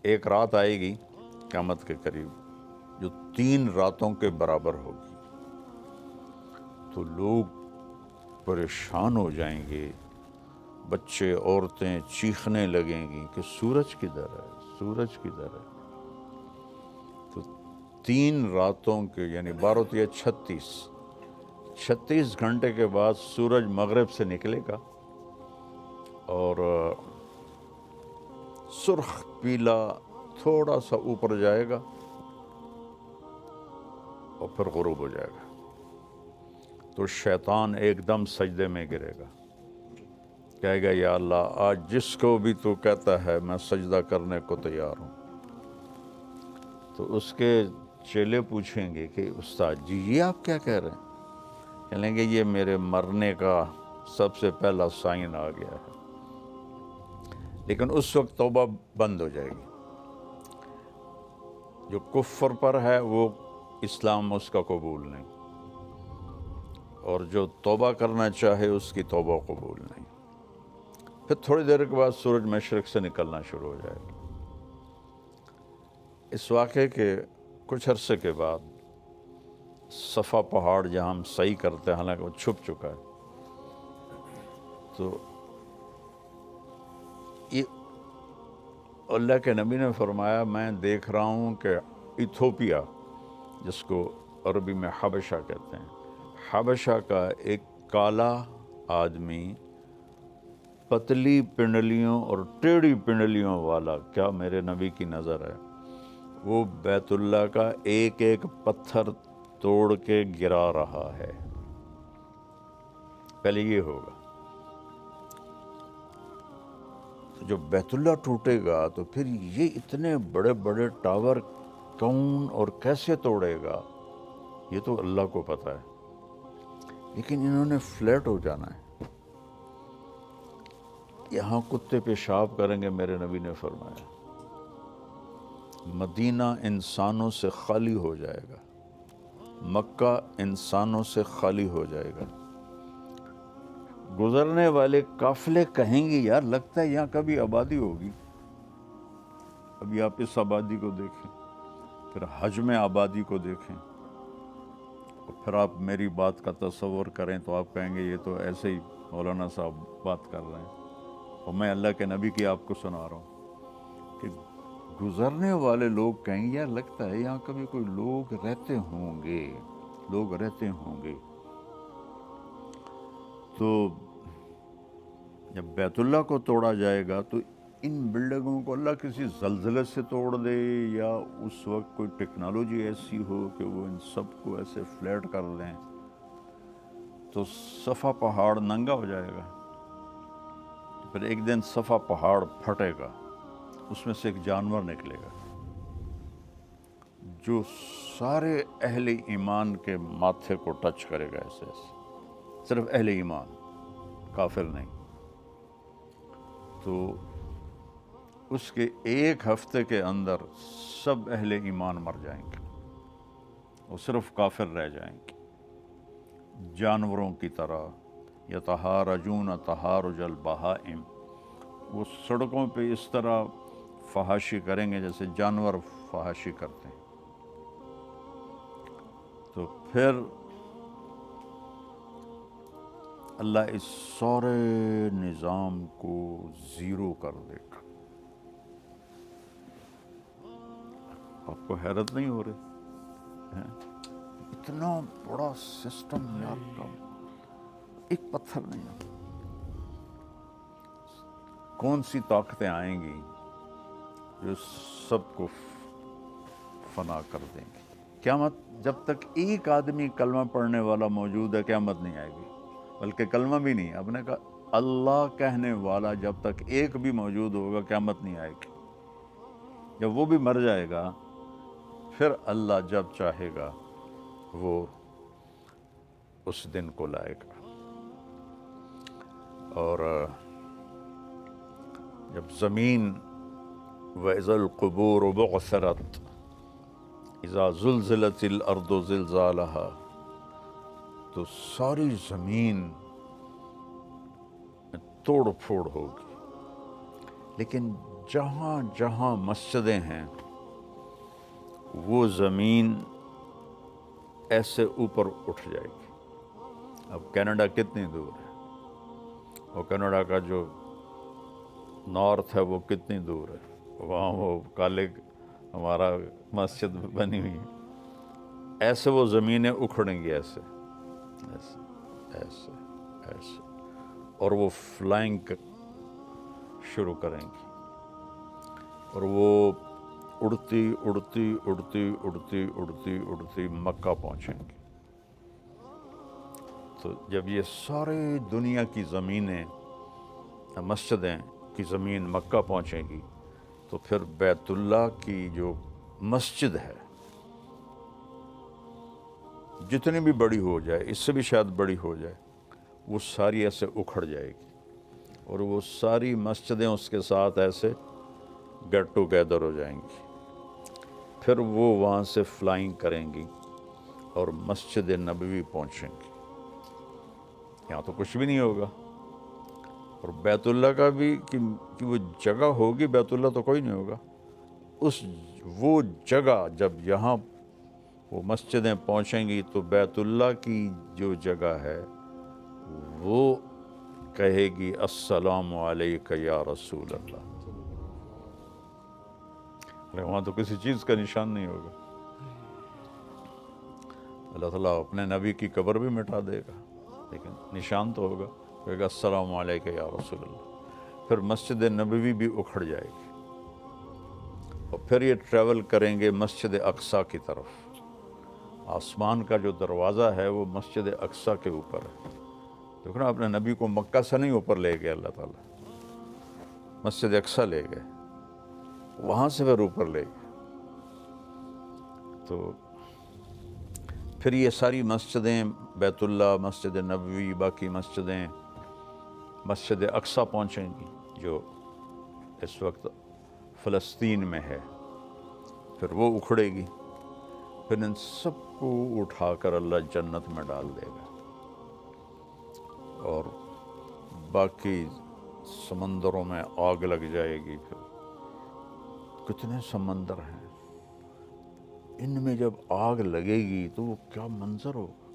ایک رات آئے گی قیامت کے قریب جو 3 راتوں کے برابر ہوگی، تو لوگ پریشان ہو جائیں گے، بچے عورتیں چیخنے لگیں گی کہ سورج کدھر ہے، سورج کدھر ہے۔ تو 3 راتوں کے یعنی 12 یا 36 گھنٹے کے بعد سورج مغرب سے نکلے گا اور سرخ پیلا تھوڑا سا اوپر جائے گا اور پھر غروب ہو جائے گا۔ تو شیطان ایک دم سجدے میں گرے گا، کہے گا یا اللہ آج جس کو بھی تو کہتا ہے میں سجدہ کرنے کو تیار ہوں۔ تو اس کے چیلے پوچھیں گے کہ استاد جی یہ آپ کیا کہہ رہے ہیں؟ کہیں گے یہ میرے مرنے کا سب سے پہلا سائن آ گیا ہے۔ لیکن اس وقت توبہ بند ہو جائے گی، جو کفر پر ہے وہ اسلام اس کا قبول نہیں، اور جو توبہ کرنا چاہے اس کی توبہ قبول نہیں۔ پھر تھوڑی دیر کے بعد سورج مشرق سے نکلنا شروع ہو جائے گا۔ اس واقعے کے کچھ عرصے کے بعد صفا پہاڑ جہاں ہم صحیح کرتے ہیں، حالانکہ وہ چھپ چکا ہے، تو یہ اللہ کے نبی نے فرمایا میں دیکھ رہا ہوں کہ ایتھوپیا، جس کو عربی میں حبشہ کہتے ہیں، حبشہ کا ایک کالا آدمی پتلی پنڈلیوں اور ٹیڑھی پنڈلیوں والا، کیا میرے نبی کی نظر ہے، وہ بیت اللہ کا ایک ایک پتھر توڑ کے گرا رہا ہے۔ پہلے یہ ہوگا، جو بیت اللہ ٹوٹے گا تو پھر یہ اتنے بڑے بڑے ٹاور کون اور کیسے توڑے گا، یہ تو اللہ کو پتہ ہے، لیکن انہوں نے فلیٹ ہو جانا ہے۔ یہاں کتے پیشاب کریں گے، میرے نبی نے فرمایا مدینہ انسانوں سے خالی ہو جائے گا، مکہ انسانوں سے خالی ہو جائے گا۔ گزرنے والے قافلے کہیں گے یار لگتا ہے یہاں کبھی آبادی ہوگی۔ ابھی آپ اس آبادی کو دیکھیں، پھر حج میں آبادی کو دیکھیں، اور پھر آپ میری بات کا تصور کریں تو آپ کہیں گے یہ تو ایسے ہی مولانا صاحب بات کر رہے ہیں، اور میں اللہ کے نبی کی آپ کو سنا رہا ہوں کہ گزرنے والے لوگ کہیں گے یار لگتا ہے یہاں کبھی کوئی لوگ رہتے ہوں گے، لوگ رہتے ہوں گے۔ تو جب بیت اللہ کو توڑا جائے گا تو ان بلڈنگوں کو اللہ کسی زلزلے سے توڑ دے، یا اس وقت کوئی ٹیکنالوجی ایسی ہو کہ وہ ان سب کو ایسے فلیٹ کر لیں، تو صفا پہاڑ ننگا ہو جائے گا۔ پھر ایک دن صفا پہاڑ پھٹے گا، اس میں سے ایک جانور نکلے گا جو سارے اہل ایمان کے ماتھے کو ٹچ کرے گا، ایسے ایسے، صرف اہل ایمان، کافر نہیں۔ تو اس کے ایک ہفتے کے اندر سب اہل ایمان مر جائیں گے اور صرف کافر رہ جائیں گے، جانوروں کی طرح۔ یتہارجون تہارج البہائم، وہ سڑکوں پہ اس طرح فحاشی کریں گے جیسے جانور فحاشی کرتے ہیں۔ تو پھر اللہ اس سارے نظام کو زیرو کر دے گا۔ آپ کو حیرت نہیں ہو رہی ہے؟ اتنا بڑا سسٹم یار کا ایک پتھر نہیں ہے۔ کون سی طاقتیں آئیں گی جو سب کو فنا کر دیں گی؟ قیامت جب تک ایک آدمی کلمہ پڑھنے والا موجود ہے قیامت نہیں آئے گی، بلکہ کلمہ بھی نہیں، آپ نے کہا اللہ کہنے والا جب تک ایک بھی موجود ہوگا قیامت نہیں آئے گی۔ جب وہ بھی مر جائے گا پھر اللہ جب چاہے گا وہ اس دن کو لائے گا۔ اور جب زمین وَإِذَا الْقُبُورُ بُعْثِرَتْ اذا زلزلت الارض زلزالها، تو ساری زمین توڑ پھوڑ ہوگی، لیکن جہاں جہاں مسجدیں ہیں وہ زمین ایسے اوپر اٹھ جائے گی۔ اب کینیڈا کتنی دور ہے، اور کینیڈا کا جو نارتھ ہے وہ کتنی دور ہے، وہاں وہ کالے ہمارا مسجد بنی ہوئی ہے، ایسے وہ زمینیں اکھڑیں گی، ایسے ایسے ایسے ایسے، اور وہ فلائنگ شروع کریں گی، اور وہ اڑتی اڑتی اڑتی اڑتی اڑتی اڑتی مکہ پہنچیں گی۔ تو جب یہ ساری دنیا کی زمینیں، مسجدیں کی زمین مکہ پہنچیں گی، تو پھر بیت اللہ کی جو مسجد ہے جتنی بھی بڑی ہو جائے، اس سے بھی شاید بڑی ہو جائے، وہ ساری ایسے اکھڑ جائے گی، اور وہ ساری مسجدیں اس کے ساتھ ایسے گیٹ ٹوگیدر ہو جائیں گی۔ پھر وہ وہاں سے فلائنگ کریں گی اور مسجد نبوی پہنچیں گی۔ یہاں تو کچھ بھی نہیں ہوگا، اور بیت اللہ کا بھی کہ وہ جگہ ہوگی، بیت اللہ تو کوئی نہیں ہوگا۔ وہ جگہ جب یہاں وہ مسجدیں پہنچیں گی تو بیت اللہ کی جو جگہ ہے وہ کہے گی السلام علیک یا رسول اللہ۔ وہاں تو کسی چیز کا نشان نہیں ہوگا، اللہ تعالیٰ اپنے نبی کی قبر بھی مٹا دے گا، لیکن نشان تو ہوگا، کہے گا السلام علیک یا رسول اللہ۔ پھر مسجد نبوی بھی اکھڑ جائے گی، اور پھر یہ ٹریول کریں گے مسجد اقصیٰ کی طرف۔ آسمان کا جو دروازہ ہے وہ مسجد اقصیٰ کے اوپر ہے۔ دیکھو نا، اپنے نبی کو مکہ سے نہیں اوپر لے گئے اللہ تعالیٰ، مسجد اقصیٰ لے گئے، وہاں سے پھر اوپر لے گئے۔ تو پھر یہ ساری مسجدیں، بیت اللہ، مسجد نبوی، باقی مسجدیں مسجد اقصیٰ پہنچیں گی جو اس وقت فلسطین میں ہے، پھر وہ اکھڑے گی، پھر ان سب کو اٹھا کر اللہ جنت میں ڈال دے گا، اور باقی سمندروں میں آگ لگ جائے گی۔ پھر کتنے سمندر ہیں، ان میں جب آگ لگے گی تو وہ کیا منظر ہوگا،